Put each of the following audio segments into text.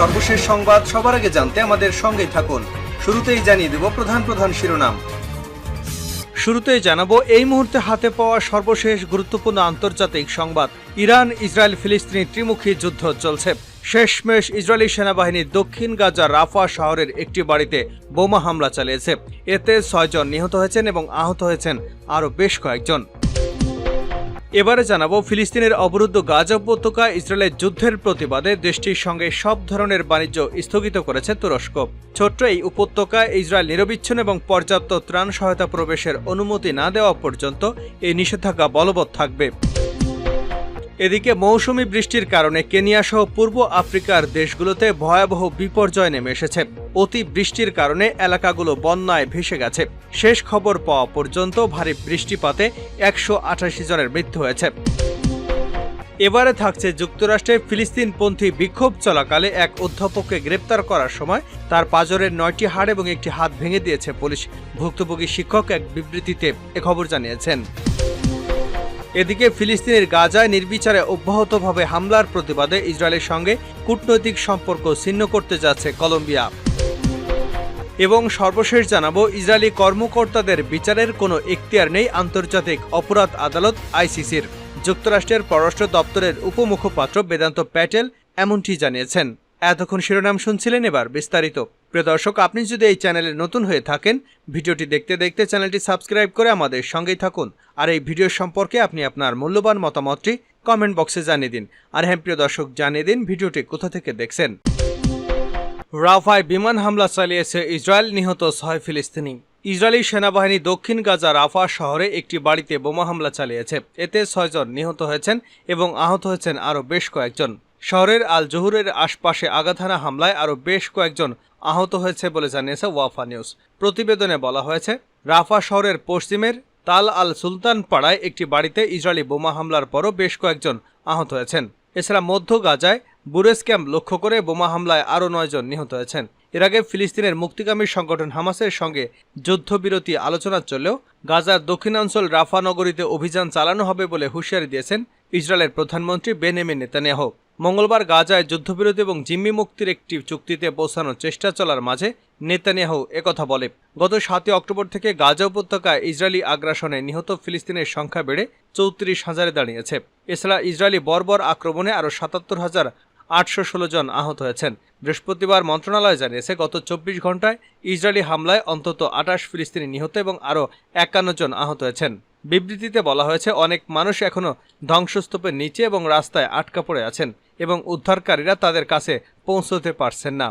সর্বশেষ সংবাদ সবার আগে জানতে আমাদের সঙ্গেই থাকুন। শুরুতেই জানিয়ে দেব প্রধান প্রধান শিরোনাম। শুরুতেই জানাবো এই মুহূর্তে হাতে পাওয়া সর্বশেষ গুরুত্বপূর্ণ আন্তর্জাতিক সংবাদ। ইরান ইসরায়েল ফিলিস্তিনি ত্রিমুখী যুদ্ধ চলছে। শেষমেশ ইসরায়েলি সেনাবাহিনী দক্ষিণ গাজা রাফা শহরের একটি বাড়িতে বোমা হামলা চালিয়েছে। এতে 6 জন নিহত হয়েছেন এবং আহত হয়েছেন আরও বেশ কয়েকজন। এবারে জানাবো ফিলিস্তিনের অবরুদ্ধ গাজা উপত্যকা ইসরায়েলের যুদ্ধের প্রতিবাদে দেশটির সঙ্গে সব ধরনের বাণিজ্য স্থগিত করেছে তুরস্ক। ছোট্ট এই উপত্যকায় ইসরায়েল নিরবিচ্ছিন্ন এবং পর্যাপ্ত ত্রাণ সহায়তা প্রবেশের অনুমতি না দেওয়া পর্যন্ত এই নিষেধাজ্ঞা বলবৎ থাকবে। এদিকে মৌসুমি বৃষ্টির কারণে কেনিয়া সহ পূর্ব আফ্রিকার দেশগুলোতে ভয়াবহ বিপর্যয় নেমে এসেছে। অতি বৃষ্টির কারণে এলাকাগুলো বন্যায় ভেসে গেছে। শেষ খবর পাওয়া পর্যন্ত ভারী বৃষ্টিপাতে 188 জনের মৃত্যু হয়েছে। এবারে থাকছে যুক্তরাষ্ট্রে ফিলিস্তিনপন্থী বিক্ষোভ চলাকালে এক অধ্যাপককে গ্রেপ্তার করার সময় তার পাঁজরের 9টি হাড় এবং একটি হাত ভেঙে দিয়েছে পুলিশ। ভুক্তভোগী শিক্ষক এক বিবৃতিতে এ খবর জানিয়েছেন। এদিকে ফিলিস্তিনের গাজায় নির্বিচারে অব্যাহতভাবে হামলার প্রতিবাদে ইসরায়েলের সঙ্গে কূটনৈতিক সম্পর্ক ছিন্ন করতে যাচ্ছে কলম্বিয়া। এবং সর্বশেষ জানাবো ইসরায়েলি কর্মকর্তাদের বিচারের কোনো এখতিয়ার নেই আন্তর্জাতিক অপরাধ আদালত আইসিসির। যুক্তরাষ্ট্রের পররাষ্ট্র দপ্তরের উপমুখপাত্র বেদান্ত প্যাটেল এমনটি জানিয়েছেন। এতক্ষণ শিরোনাম শুনছিলেন, এবার বিস্তারিত। প্রিয় দর্শক, আপনি যদি এই চ্যানেলে নতুন হয়ে থাকেন, ভিডিওটি দেখতে দেখতে চ্যানেলটি সাবস্ক্রাইব করে আমাদের সঙ্গেই থাকুন। আর এই ভিডিও সম্পর্কে আপনি আপনার মূল্যবান মতামতটি কমেন্ট বক্সে জানিয়ে দিন। আর হ্যাঁ প্রিয় দর্শক, জানিয়ে দিন ভিডিওটি কোথা থেকে দেখছেন। রাফায় বিমান হামলা চালিয়েছে ইসরায়েল, নিহত 6 ফিলিস্তিনি। ইসরায়েলি সেনাবাহিনী দক্ষিণ গাজা রাফা শহরে একটি বাড়িতে বোমা হামলা চালিয়েছে। এতে 6 জন নিহত হয়েছেন এবং আহত হয়েছেন আরও বেশ কয়েকজন। শহরের আল জহুরের আশপাশে আগাথানা হামলায় আরও বেশ কয়েকজন আহত হয়েছে বলে জানিয়েছে ওয়াফা নিউজ। প্রতিবেদনে বলা হয়েছে, রাফা শহরের পশ্চিমের তাল আল সুলতান পাড়ায় একটি বাড়িতে ইসরায়েলি বোমা হামলার পরও বেশ কয়েকজন আহত হয়েছেন। এছাড়া মধ্য গাজায় বুরেস ক্যাম্প লক্ষ্য করে বোমা হামলায় আরও 9 জন নিহত হয়েছেন। এর আগে ফিলিস্তিনের মুক্তিকামী সংগঠন হামাসের সঙ্গে যুদ্ধবিরতি আলোচনা চললেও গাজার দক্ষিণাঞ্চল রাফা নগরীতে অভিযান চালানো হবে বলে হুঁশিয়ারি দিয়েছেন ইসরায়েলের প্রধানমন্ত্রী বেনিয়ামিন নেতানিয়াহু। মঙ্গলবার গাজায় যুদ্ধবিরতি এবং জিম্মি মুক্তির একটি চুক্তিতে পৌঁছানোর চেষ্টা চলার মাঝে নেতানিয়াহু একথা বলে। গত 7 অক্টোবর থেকে গাজা উপত্যকায় ইসরায়েলি আগ্রাসনে নিহত ফিলিস্তিনের সংখ্যা বেড়ে 34,000-এ দাঁড়িয়েছে। এছাড়া ইসরায়েলি বর্বর আক্রমণে আরও 77,816 জন আহত হয়েছেন। বৃহস্পতিবার মন্ত্রণালয় জানিয়েছে, গত 24 ঘন্টায় ইসরায়েলি হামলায় অন্তত 28 ফিলিস্তিনি নিহত এবং আরও 51 জন আহত হয়েছেন। বিবৃতিতে বলা হয়েছে, অনেক মানুষ এখনও ধ্বংসস্তূপের নিচে এবং রাস্তায় আটকা পড়ে আছেন এবং উদ্ধারকারীরা তাদের কাছে পৌঁছতে পারছেন না।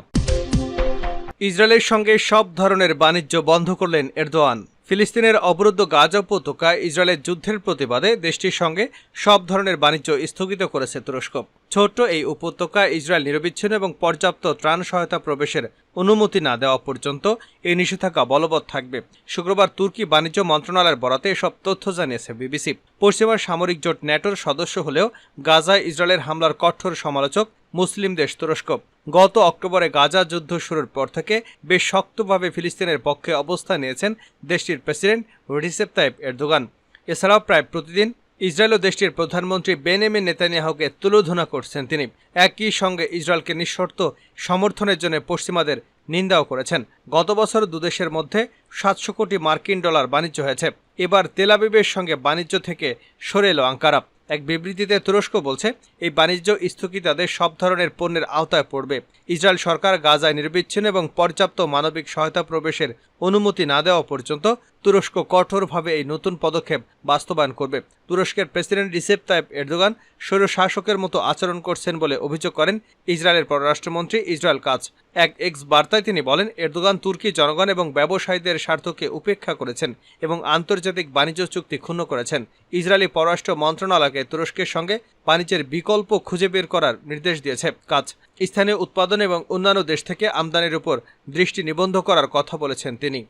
ইসরায়েলের সঙ্গে সব ধরনের বাণিজ্য বন্ধ করলেন এরদোয়ান। ফিলিস্তিনের অবরুদ্ধ গাজা উপত্যকায় ইসরায়েলের যুদ্ধের প্রতিবাদে দেশটির সঙ্গে সব ধরনের বাণিজ্য স্থগিত করেছে তুরস্ক। ছোট্ট এই উপত্যকায় ইসরায়েল নিরবিচ্ছিন্ন এবং পর্যাপ্ত ত্রাণ সহায়তা প্রবেশের অনুমতি না দেওয়া পর্যন্ত এই নিষেধাজ্ঞা বলবৎ থাকবে। শুক্রবার তুর্কি বাণিজ্য মন্ত্রণালয়ের বরাতে এসব তথ্য জানিয়েছে বিবিসি। পশ্চিমা সামরিক জোট ন্যাটোর সদস্য হলেও গাজায় ইসরায়েলের হামলার কঠোর সমালোচক মুসলিম দেশ তুরস্ক। গত অক্টোবরে গাজা যুদ্ধ শুরুর পর থেকে বেশ শক্তভাবে ফিলিস্তিনের পক্ষে অবস্থান নিয়েছেন দেশটির প্রেসিডেন্ট রিসেপ তাইপ এরদোগান। এছাড়াও প্রায় প্রতিদিন ইসরায়েল ও দেশটির প্রধানমন্ত্রী বেনিয়ামিন নেতানিয়াহুকে তুলোধনা করছেন তিনি। একই সঙ্গে ইসরায়েলকে নিঃশর্ত সমর্থনের জন্য পশ্চিমাদের নিন্দাও করেছেন। গত বছর দুদেশের মধ্যে 700 কোটি মার্কিন ডলার বাণিজ্য হয়েছে। এবার তেল আবিবের সঙ্গে বাণিজ্য থেকে সরে এলো আঙ্কারা। এক বিবৃতিতে তুরস্ক বলছে, এই বাণিজ্য স্থগিতাদেশ সব ধরনের পণ্যের আওতায় পড়বে। ইসরায়েল সরকার গাজায় নিরবিচ্ছিন্ন এবং পর্যাপ্ত মানবিক সহায়তা প্রবেশের অনুমতি না দেওয়া পর্যন্ত তুরস্ক কঠোরভাবে এই নতুন পদক্ষেপ বাস্তবায়ন করবে। তুরস্কের প্রেসিডেন্ট রিসেপ তাইপ এরদোগান স্বৈরশাসকের মতো আচরণ করছেন বলে অভিযোগ করেন ইসরায়েলের পররাষ্ট্রমন্ত্রী ইসরায়েল কাজ। এক এক্স বার্তায় তিনি বলেন, এরদোগান তুর্কি জনগণ এবং ব্যবসায়ীদের স্বার্থকে উপেক্ষা করেছেন এবং আন্তর্জাতিক বাণিজ্য চুক্তি ক্ষুণ্ণ করেছেন। ইসরায়েলি পররাষ্ট্র মন্ত্রণালয়কে তুরস্কের সঙ্গে বাণিজ্যের বিকল্প খুঁজে বের করার নির্দেশ দিয়েছে কাজ। স্থানীয় উৎপাদন এবং অন্যান্য দেশ থেকে আমদানির উপর দৃষ্টি নিবদ্ধ করার কথা বলেছেন তিনি।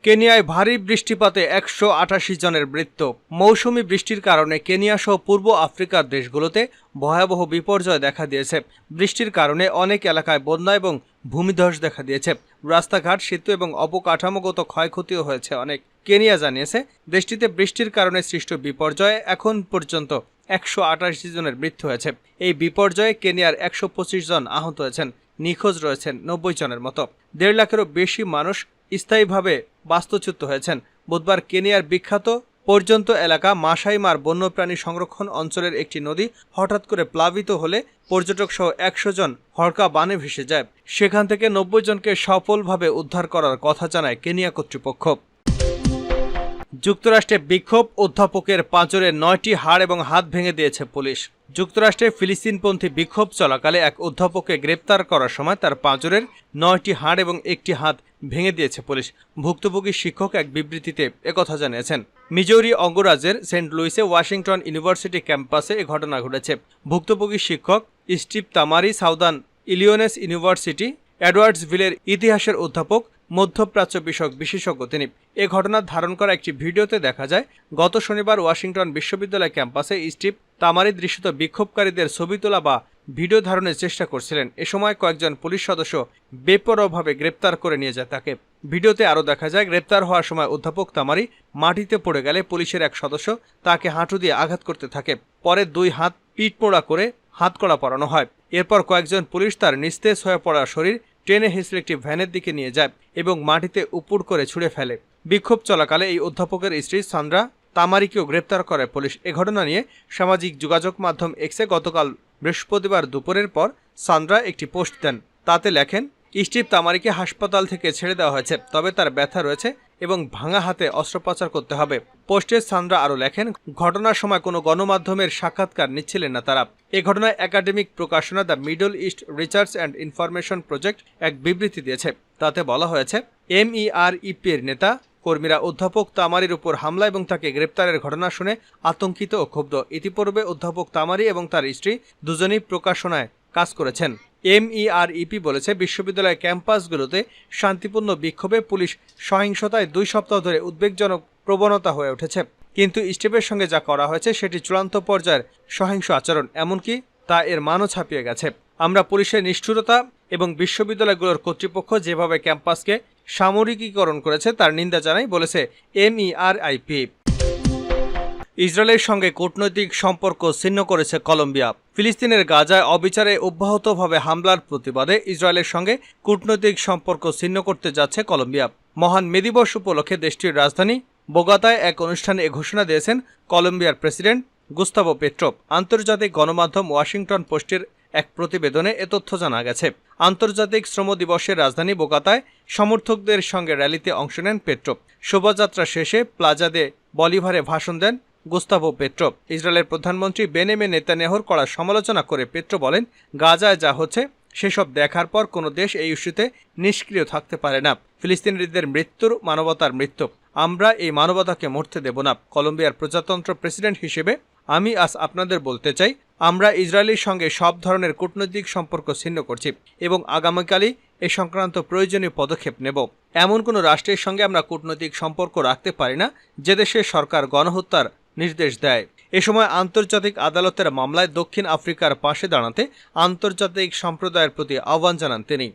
কেনিয়ায় ভারী বৃষ্টিপাতে 188 জনের মৃত্যু। মৌসুমি বৃষ্টির কারণে কেনিয়া সহ পূর্ব আফ্রিকার দেশগুলোতে ভয়াবহ বিপর্যয় দেখা দিয়েছে। বৃষ্টির কারণে অনেক এলাকায় বন্যা এবং ভূমিধস দেখা দিয়েছে। রাস্তাঘাট, সেতু এবং অবকাঠামোগত ক্ষয়ক্ষতিও হয়েছে অনেক। কেনিয়া জানিয়েছে, দেশটিতে বৃষ্টির কারণে সৃষ্ট বিপর্যয়ে এখন পর্যন্ত 128 জনের মৃত্যু হয়েছে। এই বিপর্যয়ে কেনিয়ার 125 জন আহত হয়েছেন, নিখোঁজ রয়েছেন 90 জনের মতো। 1.5 লাখেরও বেশি মানুষ স্থায়ীভাবে বাস্তুচ্যুত হয়েছেন। বুধবার কেনিয়ার বিখ্যাত পর্যন্ত এলাকা মাসাই মার বন্যপ্রাণী সংরক্ষণ অঞ্চলের একটি নদী হঠাৎ করে প্লাবিত হলে পর্যটক সহ 100 জন হড়কা বানে ভেসে যায়। সেখান থেকে 90 জনকে সফলভাবে উদ্ধার করার কথা জানায় কেনিয়া কর্তৃপক্ষ। যুক্তরাষ্ট্রে বিক্ষোভ, অধ্যাপকের পাঁজরে 9টি হাড় এবং হাত ভেঙে দিয়েছে পুলিশ। যুক্তরাষ্ট্রে ফিলিস্তিনপন্থী বিক্ষোভ চলাকালে এক অধ্যাপককে গ্রেপ্তার করার সময় তার পাঁজরের 9টি হাড় এবং একটি হাত ভেঙে দিয়েছে পুলিশ। ভুক্তভোগী শিক্ষক এক বিবৃতিতে একথা জানিয়েছেন। মিজৌরি অঙ্গরাজ্যের সেন্ট লুইসে ওয়াশিংটন ইউনিভার্সিটি ক্যাম্পাসে এ ঘটনা ঘটেছে। ভুক্তভোগী শিক্ষক স্টিভ তামারি সাউদার্ন ইলিনয়েস ইউনিভার্সিটি এডওয়ার্ডসভিলের ইতিহাসের অধ্যাপক, মধ্যপ্রাচ্য বিষয়ক বিশেষজ্ঞ তিনি। এ ঘটনা ধারণ করা একটি ভিডিওতে দেখা যায় গত শনিবার ওয়াশিংটন বিশ্ববিদ্যালয় ক্যাম্পাসে স্টিভ তামারি দৃশ্যত বিক্ষোভকারীদের ছবি তোলা বা ভিডিও ধারণের চেষ্টা করছিলেন। এ সময় কয়েকজন পুলিশ সদস্য বেপরোয়াভাবে গ্রেপ্তার করে নিয়ে যায় তাকে। ভিডিওতে আরও দেখা যায় গ্রেপ্তার হওয়ার সময় অধ্যাপক তামারি মাটিতে পড়ে গেলে পুলিশের এক সদস্য তাকে হাঁটু দিয়ে আঘাত করতে থাকে। পরে 2 হাত পিঠমোড়া করে হাতকড়া পরানো হয়। এরপর কয়েকজন পুলিশ তার নিস্তেজ হয়ে পড়া শরীর টেনে হিঁচড়ে একটি ভ্যানের দিকে নিয়ে যায় এবং মাটিতে উপুড় করে ছুঁড়ে ফেলে। বিক্ষোভ চলাকালে এই অধ্যাপকের স্ত্রী সান্দ্রা তামারিকেও গ্রেপ্তার করে পুলিশ। এ ঘটনা নিয়ে সামাজিক যোগাযোগ মাধ্যম এক্সে গতকাল বৃহস্পতিবার দুপুরের পর সান্দ্রা একটি পোস্ট দেন। তাতে লেখেন, স্টিভ তামারিকে হাসপাতাল থেকে ছেড়ে দেওয়া হয়েছে, তবে তার ব্যথা রয়েছে এবং ভাঙা হাতে অস্ত্রোপচার করতে হবে। পোস্টে সান্দ্রা আরও লেখেন, ঘটনার সময় কোনো গণমাধ্যমের সাক্ষাৎকার নিচ্ছিলেন না তারা। এ ঘটনায় একাডেমিক প্রকাশনা the middle east research and information project এক বিবৃতি দিয়েছে। তাতে বলা হয়েছে, MEREP-এর নেতা কর্মীরা অধ্যাপক তামারির উপর হামলা এবং তাকে গ্রেপ্তারের ঘটনা শুনে আতঙ্কিত ও ক্ষুব্ধ। ইতিপূর্বে অধ্যাপক তামারি এবং তার স্ত্রী দুজনেই প্রকাশনায় কাজ করেছেন। MEREP বলেছে, বিশ্ববিদ্যালয় ক্যাম্পাসগুলোতে শান্তিপূর্ণ বিক্ষোভে পুলিশ সহিংসতায় 2 সপ্তাহ ধরে উদ্বেগজনক প্রবণতা হয়ে উঠেছে। কিন্তু স্টিভের সঙ্গে যা করা হয়েছে সেটি চূড়ান্ত পর্যায়ের সহিংস আচরণ, এমনকি তা এর মানও ছাপিয়ে গেছে। আমরা পুলিশের নিষ্ঠুরতা এবং বিশ্ববিদ্যালয়গুলোর কর্তৃপক্ষ যেভাবে ক্যাম্পাসকে সামরিকীকরণ করেছে তার নিন্দা জানাই, বলেছে MEREP। ইসরায়েলের সঙ্গে কূটনৈতিক সম্পর্ক ছিন্ন করেছে কলম্বিয়া। ফিলিস্তিনের গাজায় অবিচারে অব্যাহতভাবে হামলার প্রতিবাদে ইসরায়েলের সঙ্গে কূটনৈতিক সম্পর্ক ছিন্ন করতে যাচ্ছে কলম্বিয়া। মহান মে দিবস উপলক্ষে দেশটির রাজধানী বোগাতায় এক অনুষ্ঠানে এ ঘোষণা দিয়েছেন কলম্বিয়ার প্রেসিডেন্ট গুস্তাভো পেট্রো। আন্তর্জাতিক গণমাধ্যম ওয়াশিংটন পোস্টের এক প্রতিবেদনে এ তথ্য জানা গেছে। আন্তর্জাতিক শ্রম দিবসের রাজধানী বোগাতায় সমর্থকদের সঙ্গে র্যালিতে অংশ নেন পেট্রো। শোভাযাত্রা শেষে প্লাজা দে বলিভারে ভাষণ দেন গুস্তাভো পেট্রো। ইসরায়েলের প্রধানমন্ত্রী বেনিয়ামিন নেতানিয়াহুর কড়া সমালোচনা করে পেট্রো বলেন, গাজায় যা হচ্ছে সেসব দেখার পর কোনো দেশ এই ইস্যুতে নিষ্ক্রিয় থাকতে পারে না। ফিলিস্তিনিদের মৃত্যুর মানবতার মৃত্যু, আমরা এই মানবতাকে মরতে দেব না। কলম্বিয়ার প্রজাতন্ত্র প্রেসিডেন্ট হিসেবে আমি আজ আপনাদের বলতে চাই, আমরা ইসরায়েলের সঙ্গে সব ধরনের কূটনৈতিক সম্পর্ক ছিন্ন করছি এবং আগামীকালই এ সংক্রান্ত প্রয়োজনীয় পদক্ষেপ নেব। এমন কোনো রাষ্ট্রের সঙ্গে আমরা কূটনৈতিক সম্পর্ক রাখতে পারি না যে দেশের সরকার গণহত্যার নির্দেশ দেয়। এ সময় আন্তর্জাতিক আদালতের মামলায় দক্ষিণ আফ্রিকার পাশে দাঁড়াতে আন্তর্জাতিক সম্প্রদায়ের প্রতি আহ্বান জানান তিনি।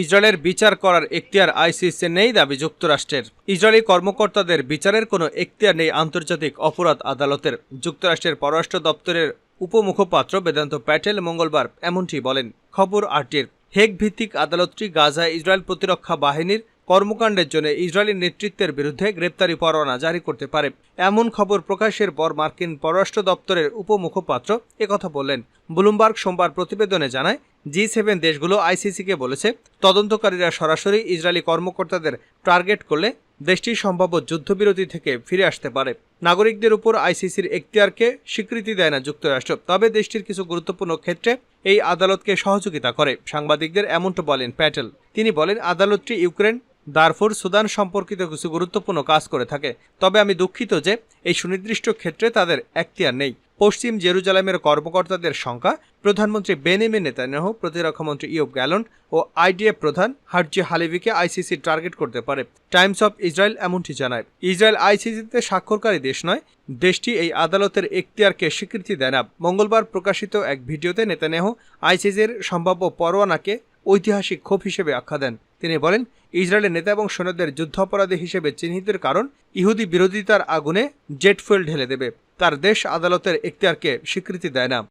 ইসরায়েলের বিচার করার এখতিয়ার আইসিসির নেই, দাবি যুক্তরাষ্ট্রের। ইসরায়েলি কর্মকর্তাদের বিচারের কোনো এখতিয়ার নেই আন্তর্জাতিক অপরাধ আদালতের। যুক্তরাষ্ট্রের পররাষ্ট্র দপ্তরের উপমুখপাত্র বেদান্ত প্যাটেল মঙ্গলবার এমনটি বলেন। খবর RT-র। হেগ ভিত্তিক আদালতটি গাজায় ইসরায়েল প্রতিরক্ষা বাহিনীর কর্মকাণ্ডের জন্য ইসরায়েলি নেতৃত্বের বিরুদ্ধে গ্রেপ্তারি পরোয়ানা জারি করতে পারে, এমন খবর প্রকাশের পর মার্কিন পররাষ্ট্র দপ্তরের উপমুখপাত্র একথা বললেন। ব্লুমবার্গ সোমবার প্রতিবেদনে জানায়, G7 দেশগুলো আইসিসিকে বলেছে, তদন্তকারীরা সরাসরি ইসরায়েলি কর্মকর্তাদের টার্গেট করলে দেশটি সম্ভাব্য যুদ্ধবিরতি থেকে ফিরে আসতে পারে। নাগরিকদের উপর আইসিসির এখতিয়ারকে স্বীকৃতি দেয় না যুক্তরাষ্ট্র, তবে দেশটির কিছু গুরুত্বপূর্ণ ক্ষেত্রে এই আদালতকে সহযোগিতা করে। সাংবাদিকদের এমনটা বলেন প্যাটেল। তিনি বলেন, আদালতটি ইউক্রেন, দারফুর, সুদান সম্পর্কিত কিছু গুরুত্বপূর্ণ কাজ করে থাকে, তবে আমি দুঃখিত যে এই সুনির্দিষ্ট ক্ষেত্রে তাদের এখতিয়ার নেই। পশ্চিম জেরুজালেমের কর্মকর্তাদের সংখ্যা প্রধানমন্ত্রী বেনিয়ামিন নেতানিয়াহু, প্রতিরক্ষামন্ত্রী ইয়োব গ্যালন্ট ও IDF প্রধান হার্জি হালেভিকে আইসিসি টার্গেট করতে পারে। টাইমস অফ ইসরায়েল এমনটি জানায়। ইসরায়েল আইসিসিতে স্বাক্ষরকারী দেশ নয়, দেশটি এই আদালতের এখতিয়ারকে স্বীকৃতি দেয় না। মঙ্গলবার প্রকাশিত এক ভিডিওতে নেতানিয়াহু আইসিসির সম্ভাব্য পরোয়ানাকে ঐতিহাসিক ক্ষোভ হিসেবে আখ্যা দেন। তিনি বলেন, ইসরায়েলের নেতা এবং সৈন্যদের যুদ্ধাপরাধী হিসেবে চিহ্নিতের কারণ ইহুদি বিরোধিতার আগুনে জেট ফুয়েল ঢেলে দেবে। তার দেশ আদালতের এখতিয়ারকে স্বীকৃতি দেয় না।